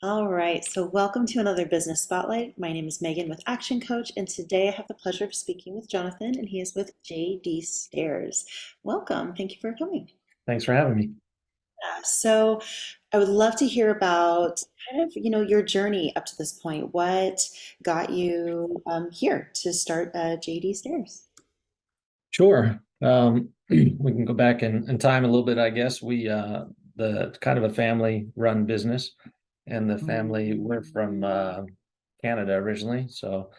All right, so welcome to another Business Spotlight. My name is Megan with Action Coach, and today I have the pleasure of speaking with Jonathan, and he is with JD Stairs. Welcome. Thank you for coming. Thanks for having me. So I would love to hear about your journey up to this point. What got you here to start JD Stairs? Sure. We can go back in time a little bit, I guess. The kind of a family run business, and the family, we're from Canada originally. So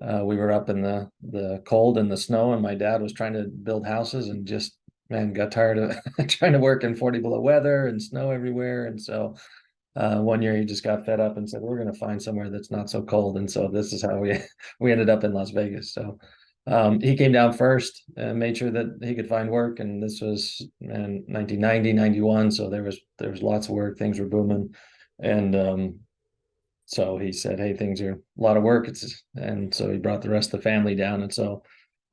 we were up in the cold and the snow, and my dad was trying to build houses and just, man, got tired of trying to work in 40 below weather and snow everywhere. And so one year he just got fed up and said, we're going to find somewhere that's not so cold. And so this is how we ended up in Las Vegas. So he came down first and made sure that he could find work. And this was in 1990, 91. So there was lots of work. Things were booming. And so he said, hey, things are a lot of work. And so he brought the rest of the family down. And so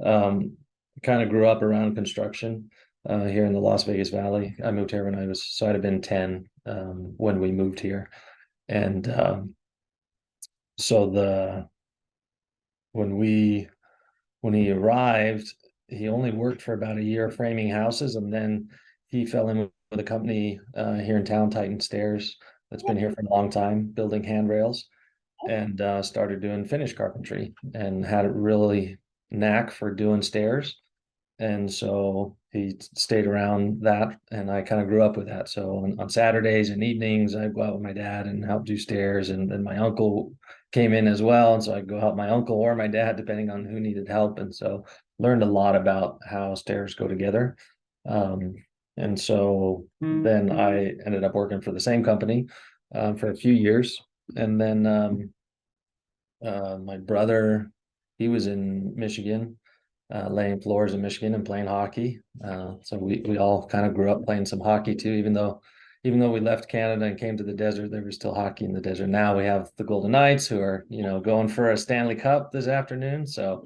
kind of grew up around construction here in the Las Vegas Valley. I moved here when I'd have been 10 when we moved here. And so when we when he arrived, he only worked for about a year framing houses, and then he fell in with a company here in town, Titan Stairs, that's been here for a long time, building handrails, and started doing finish carpentry, and had a really knack for doing stairs. And so he stayed around that, and I kind of grew up with that. So on Saturdays and evenings, I'd go out with my dad and help do stairs, and then my uncle came in as well, and so I'd go help my uncle or my dad, depending on who needed help. And so learned a lot about how stairs go together. Um, and so then I ended up working for the same company for a few years, and then my brother, he was in Michigan, laying floors in Michigan and playing hockey. So we all kind of grew up playing some hockey too, even though we left Canada and came to the desert, there was still hockey in the desert. Now we have the Golden Knights, who are, going for a Stanley Cup this afternoon. So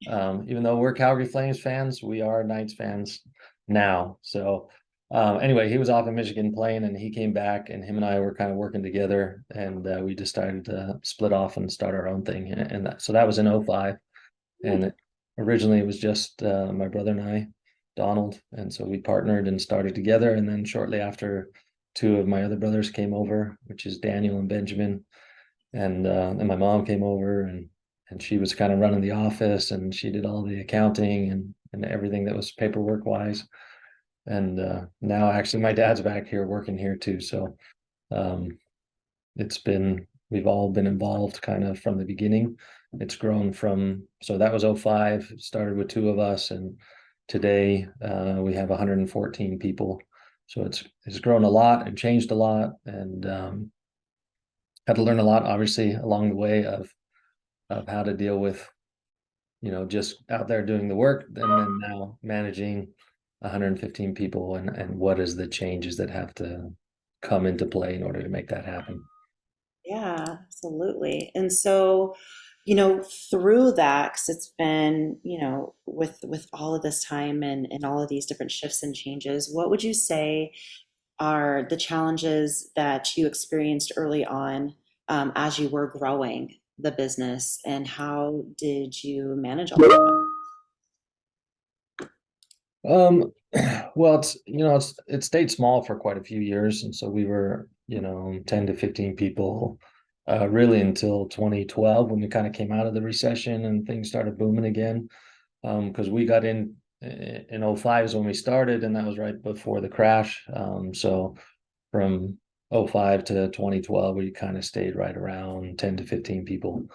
even though we're Calgary Flames fans, we are Knights fans now. So anyway, he was off in Michigan playing, and he came back, and him and I were kind of working together, and we decided to split off and start our own thing. So that was in '05. And originally it was just my brother and I, Donald. And so we partnered and started together. And then shortly after, two of my other brothers came over, which is Daniel and Benjamin. And my mom came over, and she was kind of running the office, and she did all the accounting and everything that was paperwork wise. And now actually my dad's back here working here too. So um, we've all been involved kind of from the beginning. It's grown so that was '05, started with two of us, and today we have 114 people. So it's grown a lot and changed a lot, and had to learn a lot, obviously, along the way of how to deal with, just out there doing the work, and then now managing 115 people, and what is the changes that have to come into play in order to make that happen. Yeah, absolutely. And so, through that, because it's been, with all of this time and all of these different shifts and changes, what would you say are the challenges that you experienced early on as you were growing the business, and how did you manage all of that? Um, well, it stayed small for quite a few years, and so we were, 10 to 15 people, really until 2012, when we kind of came out of the recession and things started booming again. Because we got in '05 is when we started, and that was right before the crash. So from '05 to 2012, we kind of stayed right around 10 to 15 people.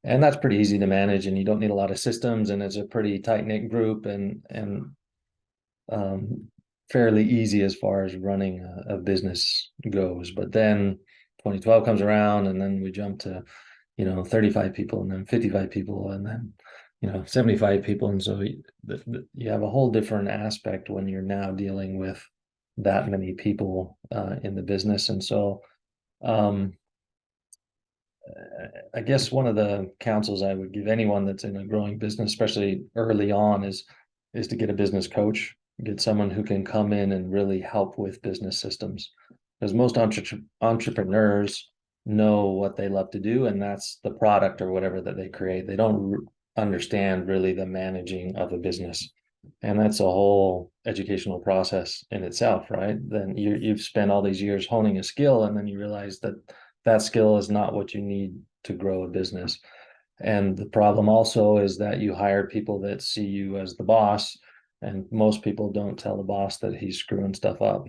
And that's pretty easy to manage, and you don't need a lot of systems, and it's a pretty tight knit group, and um, fairly easy as far as running a business goes. But then 2012 comes around, and then we jump to, 35 people, and then 55 people, and then, 75 people. And so you have a whole different aspect when you're now dealing with that many people in the business. And so um, I guess one of the counsels I would give anyone that's in a growing business, especially early on, is to get a business coach, get someone who can come in and really help with business systems. Because most entrepreneurs, know what they love to do, and that's the product or whatever that they create. They don't understand really the managing of a business. And that's a whole educational process in itself, right? Then you've spent all these years honing a skill, and then you realize that that skill is not what you need to grow a business. And the problem also is that you hire people that see you as the boss, and most people don't tell the boss that he's screwing stuff up.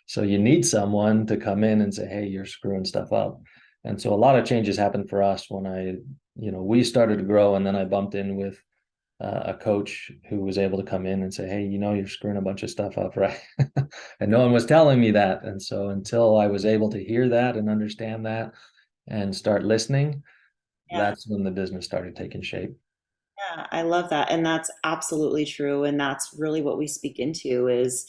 So you need someone to come in and say, hey, you're screwing stuff up. And so a lot of changes happened for us when we started to grow, and then I bumped in with a coach who was able to come in and say, hey, you're screwing a bunch of stuff up, right? And no one was telling me that. And so until I was able to hear that and understand that and start listening, Yeah. that's when the business started taking shape. Yeah, I love that. And that's absolutely true. And that's really what we speak into is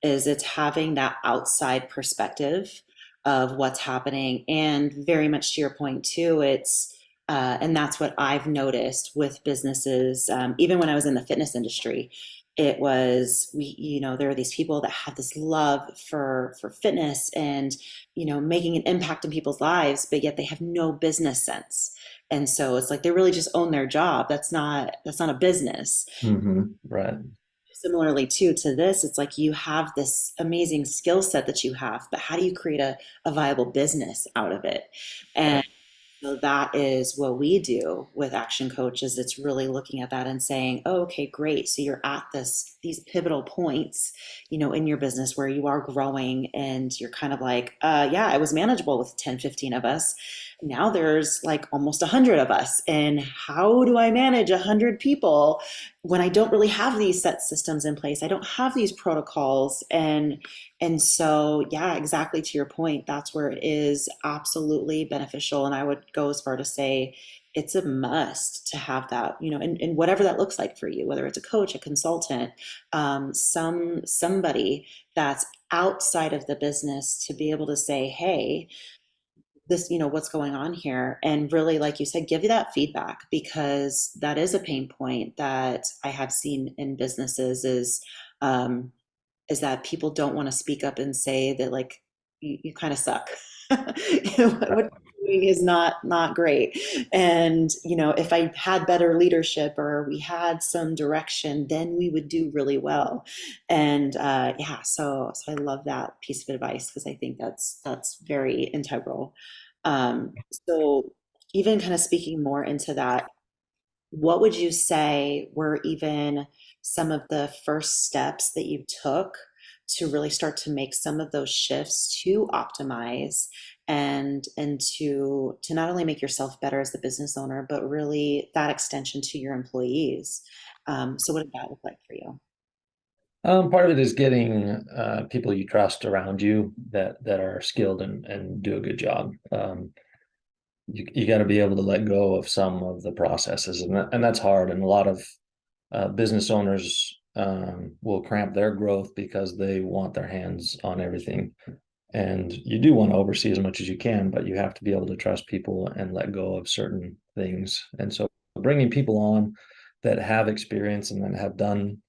it's having that outside perspective of what's happening. And very much to your point too, it's and that's what I've noticed with businesses, even when I was in the fitness industry. It was there are these people that have this love for fitness and making an impact in people's lives, but yet they have no business sense. And so it's like they really just own their job. That's not a business. Right. Similarly, too, to this, it's like you have this amazing skill set that you have, but how do you create a viable business out of it? Right. And so that is what we do with Action Coaches. It's really looking at that and saying, oh, okay, great. So you're at these pivotal points, in your business where you are growing and you're kind of like, yeah, it was manageable with 10, 15 of us. Now there's like almost 100 of us. And how do I manage 100 people when I don't really have these set systems in place? I don't have these protocols. And so, yeah, exactly to your point, that's where it is absolutely beneficial. And I would go as far to say it's a must to have that, and whatever that looks like for you, whether it's a coach, a consultant, somebody that's outside of the business to be able to say, hey, this, what's going on here, and really, like you said, give you that feedback because that is a pain point that I have seen in businesses um, is that people don't want to speak up and say that like you kind of suck. What you're doing is not great. And if I had better leadership or we had some direction, then we would do really well. And yeah, so I love that piece of advice because I think that's very integral. So even kind of speaking more into that, what would you say were even some of the first steps that you took to really start to make some of those shifts to optimize and to not only make yourself better as the business owner, but really that extension to your employees? So what did that look like for you? Part of it is getting people you trust around you that are skilled and do a good job. You got to be able to let go of some of the processes, and that's hard. And a lot of business owners will cramp their growth because they want their hands on everything. And you do want to oversee as much as you can, but you have to be able to trust people and let go of certain things. And so bringing people on that have experience and that have done,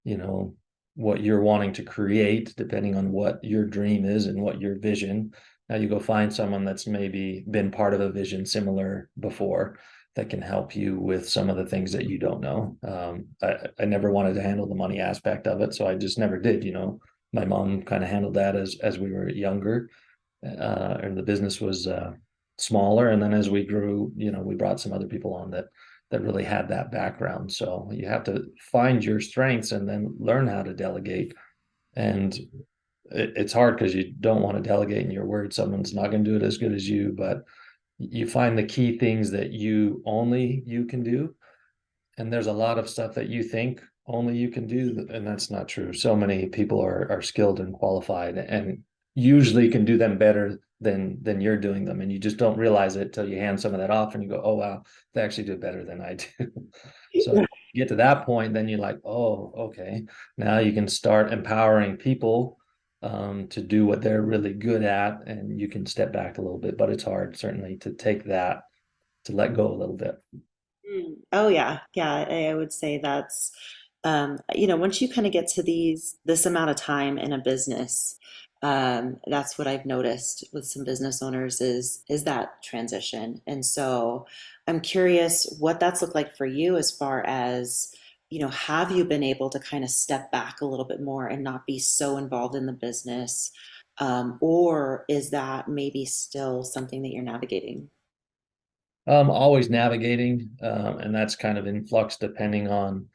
you know, what you're wanting to create, depending on what your dream is and what your vision. Now you go find someone that's maybe been part of a vision similar before that can help you with some of the things that you don't know. I never wanted to handle the money aspect of it, so I just never did. My mom kind of handled that as we were younger, and the business was smaller. And then as we grew, we brought some other people on that really had that background. So you have to find your strengths and then learn how to delegate. And it's hard because you don't want to delegate and you're worried someone's not going to do it as good as you, but you find the key things that only you can do, and there's a lot of stuff that you think only you can do, and that's not true. So many people are skilled and qualified and usually can do them better than you're doing them, and you just don't realize it till you hand some of that off and you go, oh wow, they actually do it better than I do. So if you get to that point, then you're like, oh, okay, now you can start empowering people to do what they're really good at, and you can step back a little bit. But it's hard certainly to take that, to let go a little bit. Oh yeah, yeah. I would say that's once you kind of get to this amount of time in a business, That's what I've noticed with some business owners is that transition. And so I'm curious what that's looked like for you as far as, have you been able to kind of step back a little bit more and not be so involved in the business? Or is that maybe still something that you're navigating? Always navigating, and that's kind of in flux depending on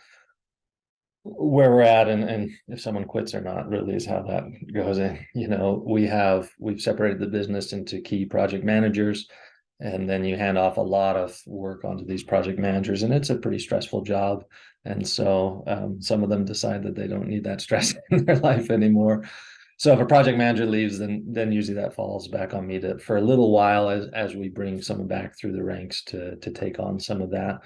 where we're at and if someone quits or not really is how that goes in. We've separated the business into key project managers, and then you hand off a lot of work onto these project managers, and it's a pretty stressful job. And so some of them decide that they don't need that stress in their life anymore. So if a project manager leaves, then usually that falls back on me to for a little while as we bring someone back through the ranks to take on some of that.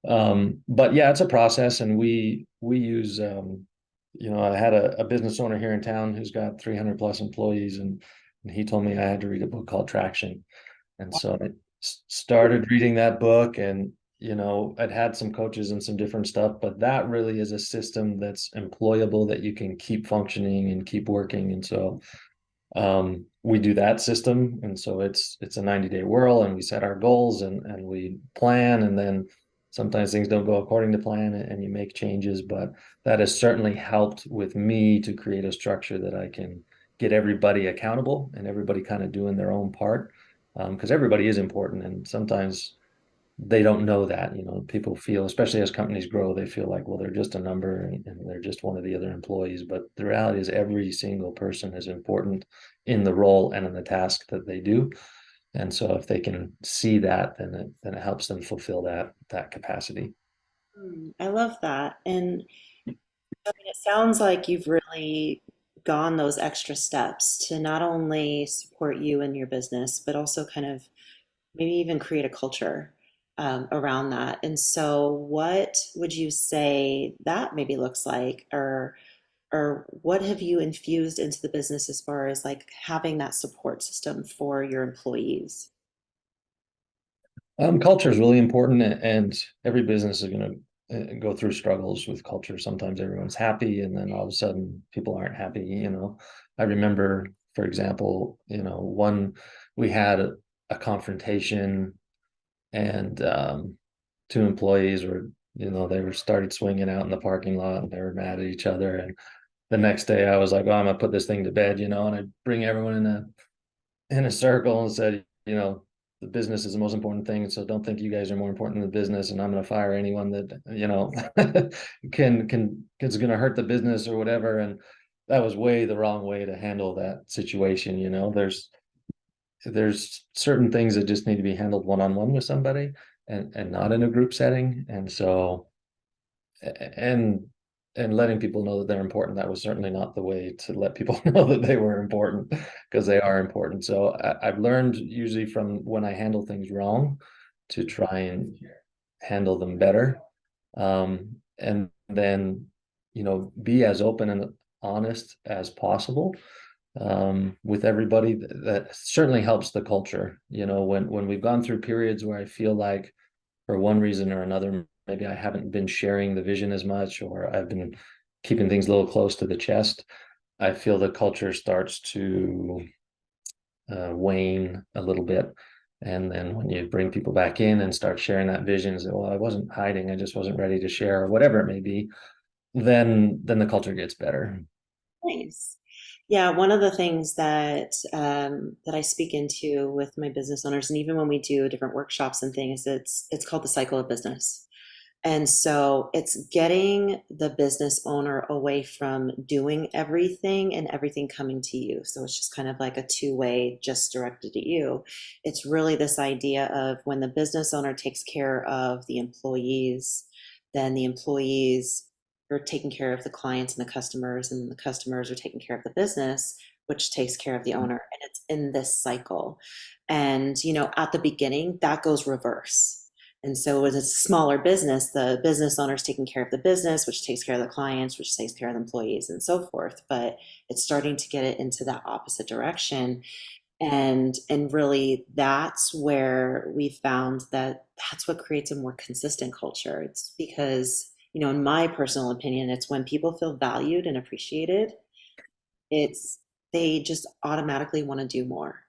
But yeah, it's a process, and we use I had a business owner here in town who's got 300 plus employees, and he told me I had to read a book called Traction. And so I started reading that book, and I'd had some coaches and some different stuff, but that really is a system that's employable, that you can keep functioning and keep working. And so we do that system, and so it's a 90-day whirl, and we set our goals, and we plan, and then sometimes things don't go according to plan, and you make changes. But that has certainly helped with me to create a structure that I can get everybody accountable and everybody kind of doing their own part, because everybody is important, and sometimes they don't know that. People feel, especially as companies grow, they feel like, well, they're just a number, and they're just one of the other employees. But the reality is every single person is important in the role and in the task that they do. And so if they can see that, then it helps them fulfill that capacity. I love that. And I mean, it sounds like you've really gone those extra steps to not only support you and your business, but also kind of maybe even create a culture around that. And so, what would you say that maybe looks like, or what have you infused into the business as far as like having that support system for your employees? Culture is really important, and every business is going to go through struggles with culture. Sometimes everyone's happy, and then all of a sudden people aren't happy. I remember, for example, one we had a confrontation, and two employees were, they were started swinging out in the parking lot, and they were mad at each other. And the next day, I was like, "Oh, I'm gonna put this thing to bed," and I bring everyone in a circle and said, the business is the most important thing. So don't think you guys are more important than the business. And I'm going to fire anyone that, can is going to hurt the business or whatever. And that was way the wrong way to handle that situation. There's certain things that just need to be handled one-on-one with somebody, and not in a group setting. And so, and letting people know that they're important, that was certainly not the way to let people know that they were important, because they are important. So I've learned, usually from when I handle things wrong, to try and handle them better, and then be as open and honest as possible with everybody. That certainly helps the culture. When we've gone through periods where I feel like, for one reason or another, maybe I haven't been sharing the vision as much, or I've been keeping things a little close to the chest, I feel the culture starts to wane a little bit. And then when you bring people back in and start sharing that vision, say, well, I wasn't hiding, I just wasn't ready to share, or whatever it may be, then the culture gets better. Nice. Yeah, one of the things that I speak into with my business owners, and even when we do different workshops and things, it's called the cycle of business. And so it's getting the business owner away from doing everything and everything coming to you. So it's just kind of like a two-way, just directed at you. It's really this idea of when the business owner takes care of the employees, then the employees are taking care of the clients and the customers are taking care of the business, which takes care of the owner. And it's in this cycle. And, at the beginning, that goes reverse. And so as a smaller business, the business owner is taking care of the business, which takes care of the clients, which takes care of the employees and so forth. But it's starting to get it into that opposite direction. And really that's where we found that that's what creates a more consistent culture. It's because, in my personal opinion, it's when people feel valued and appreciated. It's they just automatically want to do more.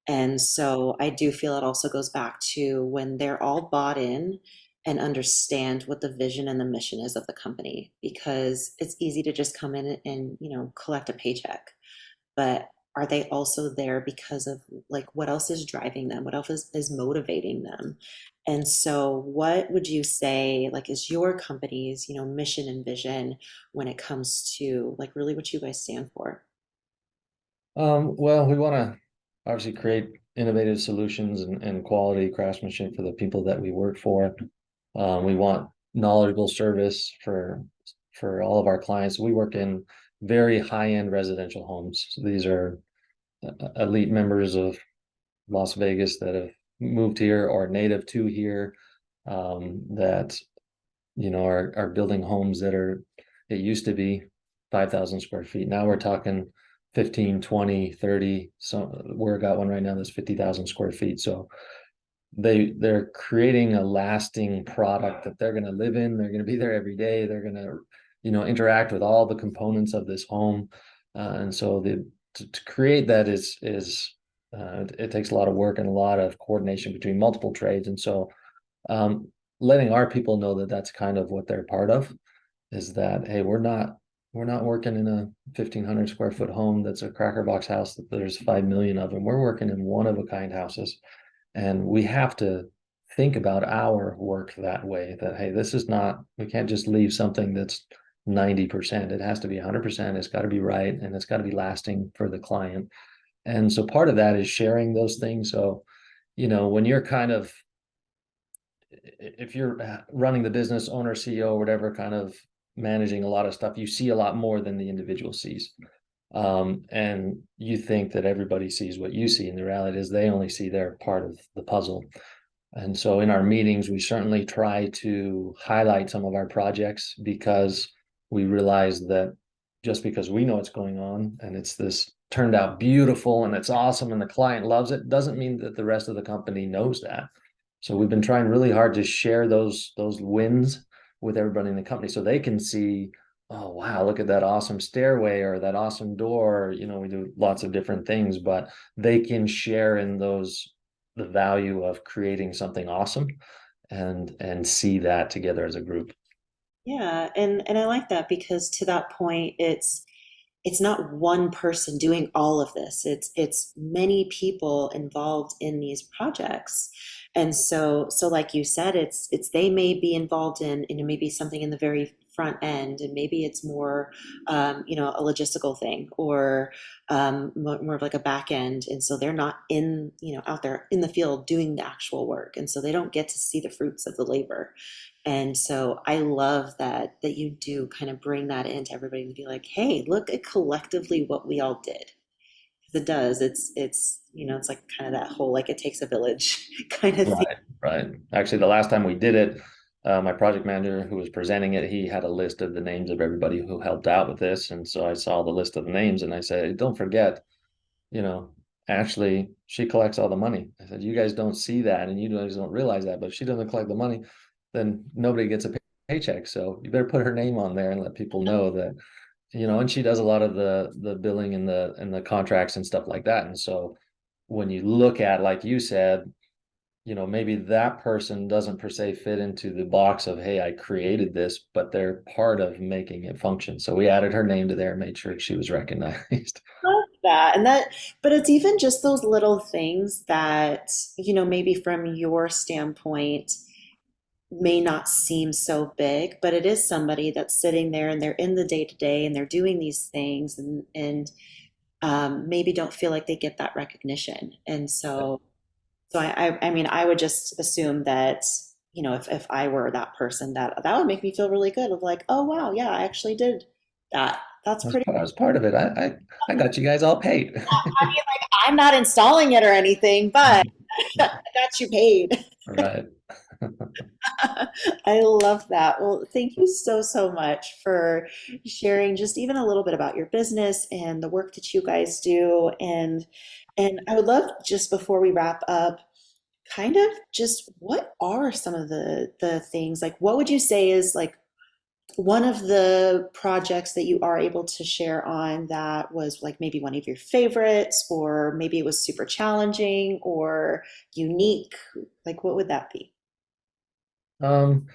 And so I do feel it also goes back to when they're all bought in and understand what the vision and the mission is of the company, because it's easy to just come in and, collect a paycheck. But are they also there because of like what else is driving them? What else is motivating them? And so what would you say like is your company's, mission and vision when it comes to like really what you guys stand for? Well, we want to obviously create innovative solutions and quality craftsmanship for the people that we work for. We want knowledgeable service for all of our clients. We work in very high-end residential homes. So these are elite members of Las Vegas that have moved here or native to here, that are building homes that are, it used to be 5,000 square feet. Now we're talking 15, 20, 30. So we're got one right now that's 50,000 square feet. So they're creating a lasting product that they're going to live in. They're going to be there every day. They're going to, interact with all the components of this home. And so to create that is it takes a lot of work and a lot of coordination between multiple trades. And so letting our people know that that's kind of what they're part of is that, hey, we're not working in a 1,500 square foot home that's a cracker box house that there's 5 million of them. We're working in one of a kind houses, and we have to think about our work that way, that, hey, this is not, we can't just leave something that's 90%. It has to be 100%. It's got to be right, and it's got to be lasting for the client. And so part of that is sharing those things. So, when you're kind of, if you're running the business, owner, CEO, whatever, kind of managing a lot of stuff, you see a lot more than the individual sees. And you think that everybody sees what you see, and the reality is they only see their part of the puzzle. And so in our meetings, we certainly try to highlight some of our projects, because we realize that just because we know what's going on and it's this turned out beautiful and it's awesome and the client loves it, doesn't mean that the rest of the company knows that. So we've been trying really hard to share those wins with everybody in the company so they can see, oh wow, look at that awesome stairway or that awesome door. We do lots of different things, but they can share in those, the value of creating something awesome, and see that together as a group. Yeah, and I like that because to that point, it's not one person doing all of this. It's many people involved in these projects. And so like you said, it's they may be involved in, maybe something in the very front end, and maybe it's more a logistical thing, or more of like a back end. And so they're not in, out there in the field doing the actual work. And so they don't get to see the fruits of the labor. And so I love that you do kind of bring that into everybody to be like, hey, look at collectively what we all did. 'Cause it does. It's like kind of that whole like it takes a village kind of thing. Right, right. Actually, the last time we did it, my project manager who was presenting it, he had a list of the names of everybody who helped out with this. And so I saw the list of the names and I said, don't forget, you know, Ashley, she collects all the money. I said, you guys don't see that and you guys don't realize that, but if she doesn't collect the money, then nobody gets a paycheck. So you better put her name on there and let people know that, and she does a lot of the billing and the contracts and stuff like that. And so when you look at, like you said, maybe that person doesn't per se fit into the box of, hey, I created this, but they're part of making it function. So we added her name to there, made sure she was recognized. Love that. But it's even just those little things that, maybe from your standpoint may not seem so big, but it is somebody that's sitting there and they're in the day to day and they're doing these things, and maybe don't feel like they get that recognition. And so I mean, I would just assume that, if I were that person, that would make me feel really good of like, oh wow, yeah, I actually did that. That's pretty. I was part of it. I got you guys all paid. I mean, like, I'm not installing it or anything, but I got you paid. Right. I love that. Well, thank you so, so much for sharing just even a little bit about your business and the work that you guys do. And I would love, just before we wrap up, kind of just what are some of the things, like what would you say is like one of the projects that you are able to share on that was like maybe one of your favorites, or maybe it was super challenging or unique? Like, what would that be? Um,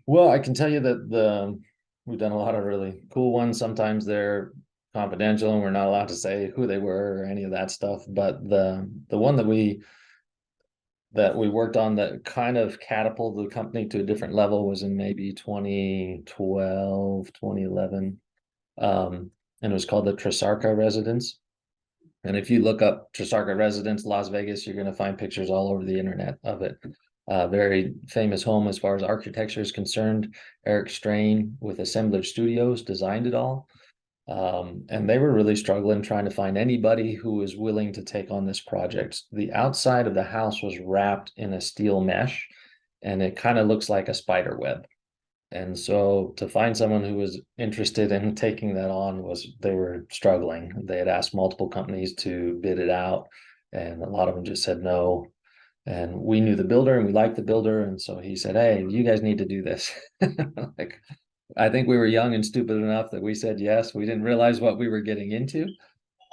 well, I can tell you that we've done a lot of really cool ones. Sometimes they're confidential and we're not allowed to say who they were or any of that stuff. But the one that we worked on that kind of catapulted the company to a different level was in maybe 2012, 2011. And it was called the Trisarca Residence. And if you look up Trisarca Residence, Las Vegas, you're going to find pictures all over the internet of it. Very famous home as far as architecture is concerned. Eric Strain with Assemblage Studios designed it all. And they were really struggling trying to find anybody who was willing to take on this project. The outside of the house was wrapped in a steel mesh, and it kind of looks like a spider web. And so to find someone who was interested in taking that on was they were struggling. They had asked multiple companies to bid it out, and a lot of them just said no. And we knew the builder and we liked the builder. And so he said, "Hey, you guys need to do this." Like, I think we were young and stupid enough that we said yes. We didn't realize what we were getting into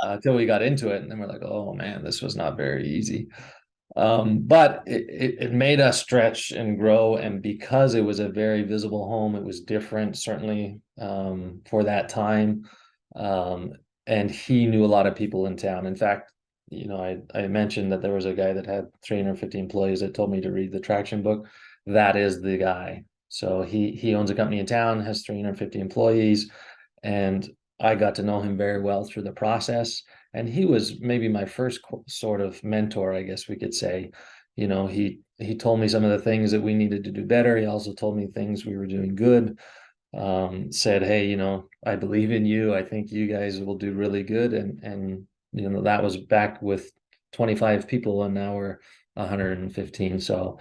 until we got into it. And then we're like, oh man, this was not very easy. But it made us stretch and grow. And because it was a very visible home, it was different, certainly for that time. Um, and he knew a lot of people in town. In fact, I mentioned that there was a guy that had 350 employees that told me to read the traction book. That is the guy. So he owns a company in town, has 350 employees, and I got to know him very well through the process. And he was maybe my first sort of mentor, I guess we could say. He told me some of the things that we needed to do better. He also told me things we were doing good. Said, "Hey, I believe in you. I think you guys will do really good." And that was back with 25 people, and now we're 115. So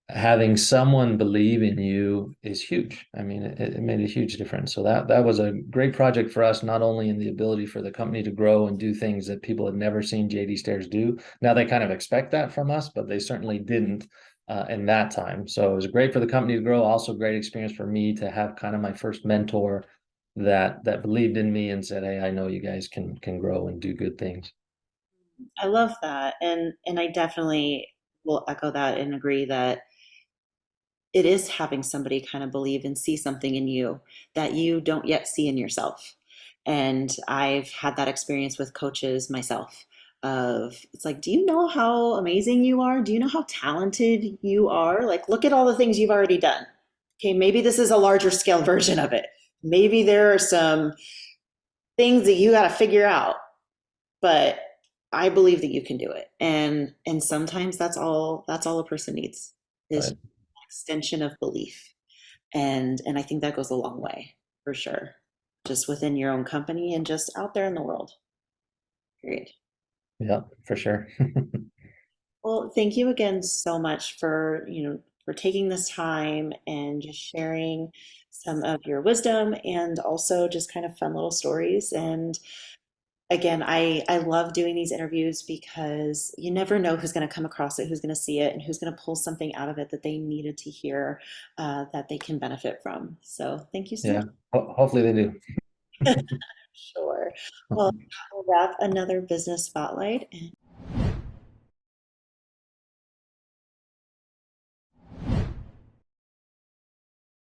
having someone believe in you is huge. I mean, it made a huge difference. So that was a great project for us, not only in the ability for the company to grow and do things that people had never seen JD Stairs do. Now they kind of expect that from us, but they certainly didn't in that time. So it was great for the company to grow. Also, great experience for me to have kind of my first mentor that believed in me and said, "Hey, I know you guys can grow and do good things." I love that. And I definitely will echo that and agree that it is having somebody kind of believe and see something in you that you don't yet see in yourself. And I've had that experience with coaches myself of it's like, do you know how amazing you are? Do you know how talented you are? Like, look at all the things you've already done. Okay, maybe this is a larger scale version of it. Maybe there are some things that you got to figure out, but I believe that you can do it. And sometimes that's all a person needs is Right. an extension of belief. And I think that goes a long way for sure. Just within your own company and just out there in the world. Period. Yeah, for sure. Well, thank you again so much for, for taking this time and just sharing some of your wisdom and also just kind of fun little stories. And again, I love doing these interviews because you never know who's going to come across it, who's going to see it, and who's going to pull something out of it that they needed to hear that they can benefit from. So thank you so Yeah. much. Hopefully they do. Sure. Well, I'll wrap another business spotlight.